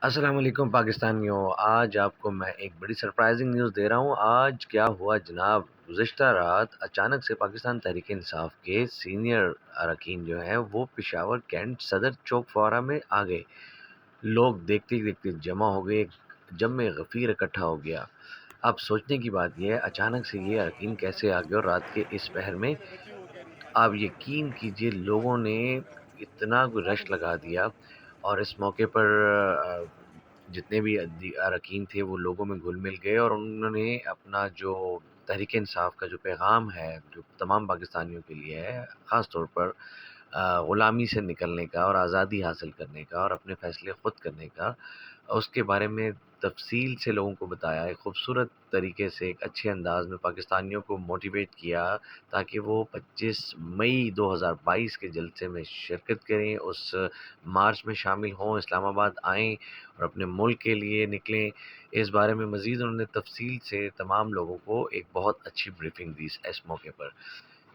السلام علیکم پاکستانیوں، آج آپ کو میں ایک بڑی سرپرائزنگ نیوز دے رہا ہوں۔ آج کیا ہوا جناب، گزشتہ رات اچانک سے پاکستان تحریک انصاف کے سینئر اراکین جو ہیں وہ پشاور کینٹ صدر چوک فورا میں آ گئے۔ لوگ دیکھتے دیکھتے جمع ہو گئے، جم میں غفیر اکٹھا ہو گیا۔ اب سوچنے کی بات یہ ہے اچانک سے یہ اراکین کیسے آ گئے اور رات کے اس پہر میں۔ آپ یقین کیجئے لوگوں نے اتنا کوئی رش لگا دیا، اور اس موقع پر جتنے بھی اراکین تھے وہ لوگوں میں گھل مل گئے، اور انہوں نے اپنا جو تحریک انصاف کا جو پیغام ہے جو تمام پاکستانیوں کے لیے ہے، خاص طور پر غلامی سے نکلنے کا اور آزادی حاصل کرنے کا اور اپنے فیصلے خود کرنے کا، اس کے بارے میں تفصیل سے لوگوں کو بتایا، ایک خوبصورت طریقے سے ایک اچھے انداز میں پاکستانیوں کو موٹیویٹ کیا تاکہ وہ 25 مئی 2022 کے جلسے میں شرکت کریں، اس مارچ میں شامل ہوں، اسلام آباد آئیں اور اپنے ملک کے لیے نکلیں۔ اس بارے میں مزید انہوں نے تفصیل سے تمام لوگوں کو ایک بہت اچھی بریفنگ دی اس موقع پر۔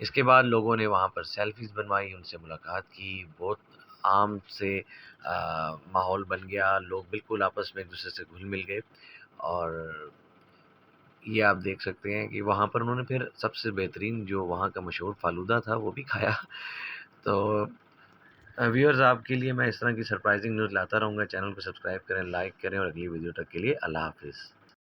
اس کے بعد لوگوں نے وہاں پر سیلفیز بنوائی، ان سے ملاقات کی، بہت عام سے ماحول بن گیا، لوگ بالکل آپس میں ایک دوسرے سے گھل مل گئے، اور یہ آپ دیکھ سکتے ہیں کہ وہاں پر انہوں نے پھر سب سے بہترین جو وہاں کا مشہور فالودہ تھا وہ بھی کھایا۔ تو ویورز، آپ کے لیے میں اس طرح کی سرپرائزنگ نیوز لاتا رہوں گا۔ چینل کو سبسکرائب کریں، لائک کریں، اور اگلی ویڈیو تک کے لیے اللہ حافظ۔